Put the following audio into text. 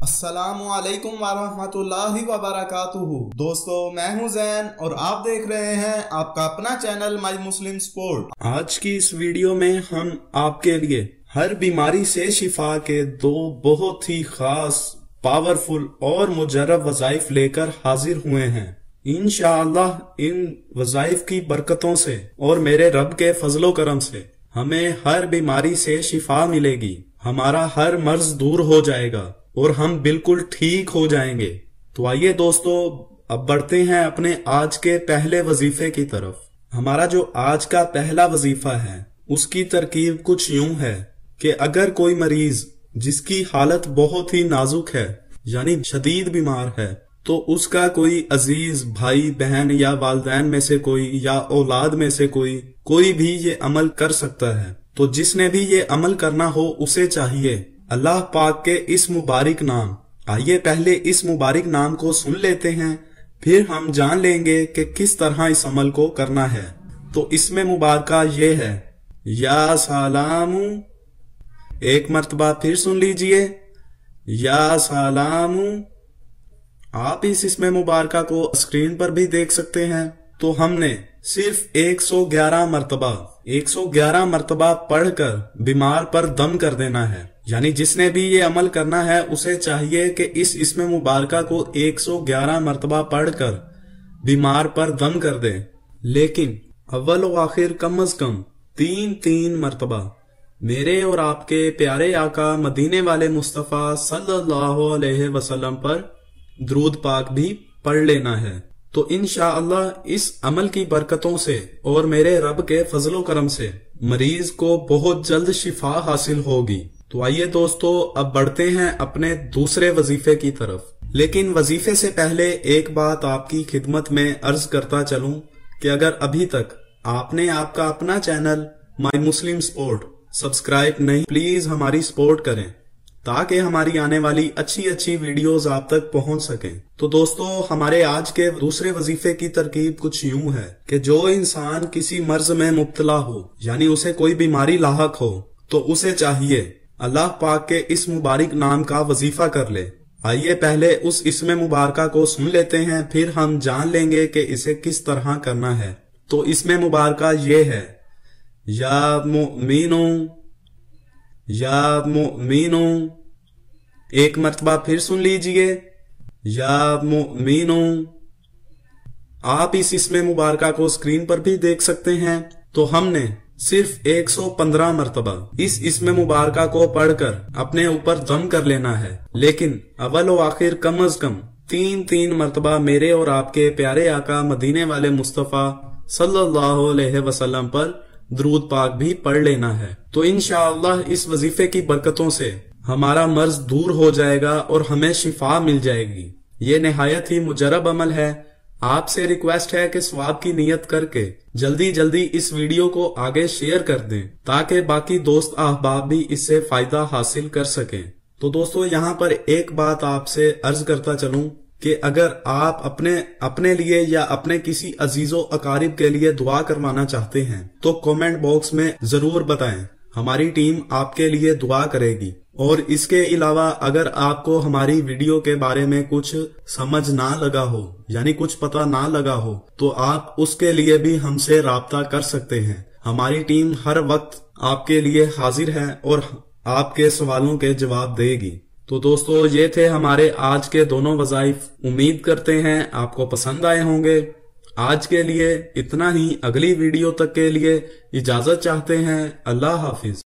अस्सलामुअलैकुम वरहमतुल्लाहि वबरकातुहू। दोस्तों, मैं हूं जैन और आप देख रहे हैं आपका अपना चैनल माई मुस्लिम स्पोर्ट। आज की इस वीडियो में हम आपके लिए हर बीमारी से शिफा के दो बहुत ही खास, पावरफुल और मुजर्रब वज़ाइफ लेकर हाजिर हुए हैं। इंशाअल्लाह इन वज़ाइफ की बरकतों से और मेरे रब के फजलो करम से हमें हर बीमारी से शिफा मिलेगी, हमारा हर मर्ज दूर हो जाएगा और हम बिल्कुल ठीक हो जाएंगे। तो आइए दोस्तों, अब बढ़ते हैं अपने आज के पहले वजीफे की तरफ। हमारा जो आज का पहला वजीफा है उसकी तरकीब कुछ यूं है कि अगर कोई मरीज जिसकी हालत बहुत ही नाजुक है यानी शदीद बीमार है, तो उसका कोई अजीज भाई बहन या वालिदैन में से कोई या औलाद में से कोई भी ये अमल कर सकता है। तो जिसने भी ये अमल करना हो उसे चाहिए अल्लाह पाक के इस मुबारक नाम, आइए पहले इस मुबारक नाम को सुन लेते हैं, फिर हम जान लेंगे कि किस तरह इस अमल को करना है। तो इसमें मुबारका ये है, या सलामू। एक मर्तबा फिर सुन लीजिए, या सलामू। आप इस इसमें मुबारका को स्क्रीन पर भी देख सकते हैं। तो हमने सिर्फ 111 मर्तबा पढ़कर बीमार पर दम कर देना है। यानी जिसने भी ये अमल करना है उसे चाहिए कि इस इसमें मुबारका को 111 मर्तबा पढ़कर बीमार पर दम कर दे, लेकिन अव्वल व आखिर कम अज कम 3 मर्तबा मेरे और आपके प्यारे आका मदीने वाले मुस्तफा सल्लल्लाहु अलैहि वसल्लम पर दुरूद पाक भी पढ़ लेना है। तो इंशाअल्लाह इस अमल की बरकतों से और मेरे रब के फजलो करम से मरीज को बहुत जल्द शिफा हासिल होगी। तो आइए दोस्तों, अब बढ़ते हैं अपने दूसरे वजीफे की तरफ। लेकिन वजीफे से पहले एक बात आपकी खिदमत में अर्ज करता चलूं कि अगर अभी तक आपने आपका अपना channel my Muslim sport subscribe नहीं, प्लीज हमारी सपोर्ट करें ताकि हमारी आने वाली अच्छी वीडियोस आप तक पहुंच सकें। तो दोस्तों, हमारे आज के दूसरे वजीफे की तरकीब कुछ यूं है कि जो इंसान किसी मर्ज में मुब्तला हो यानी उसे कोई बीमारी लाहक हो, तो उसे चाहिए अल्लाह पाक के इस मुबारक नाम का वजीफा कर ले। आइए पहले उस इसमें मुबारका को सुन लेते हैं, फिर हम जान लेंगे कि इसे किस तरह करना है। तो इसमें मुबारका ये है, या मुमिनो, या मुमिनो। एक मर्तबा फिर सुन लीजिए, या मुमिनो। आप इस इसमें मुबारका को स्क्रीन पर भी देख सकते हैं। तो हमने सिर्फ 115 मर्तबा इस इसमें मुबारका को पढ़कर अपने ऊपर दम कर लेना है, लेकिन अव्वल व आखिर कम अज कम 3 मर्तबा मेरे और आपके प्यारे आका मदीने वाले मुस्तफा सल्लल्लाहु अलैहि वसल्लम पर दुरूद पाक भी पढ़ लेना है। तो इंशाअल्लाह इस वजीफे की बरकतों से हमारा मर्ज दूर हो जाएगा और हमें शिफा मिल जाएगी। ये निहायत ही मुजर्रब अमल है। आपसे रिक्वेस्ट है कि सवाब की नियत करके जल्दी इस वीडियो को आगे शेयर कर दें ताकि बाकी दोस्त अहबाब भी इससे फायदा हासिल कर सकें। तो दोस्तों, यहाँ पर एक बात आपसे अर्ज करता चलूं कि अगर आप अपने लिए या अपने किसी अजीजो अकारिब के लिए दुआ करवाना चाहते हैं तो कमेंट बॉक्स में जरूर बताएं, हमारी टीम आपके लिए दुआ करेगी। और इसके अलावा अगर आपको हमारी वीडियो के बारे में कुछ समझ ना लगा हो यानी कुछ पता ना लगा हो, तो आप उसके लिए भी हमसे राब्ता कर सकते हैं। हमारी टीम हर वक्त आपके लिए हाजिर है और आपके सवालों के जवाब देगी। तो दोस्तों, ये थे हमारे आज के दोनों वज़ाइफ। उम्मीद करते हैं आपको पसंद आए होंगे। आज के लिए इतना ही। अगली वीडियो तक के लिए इजाजत चाहते हैं। अल्लाह हाफिज।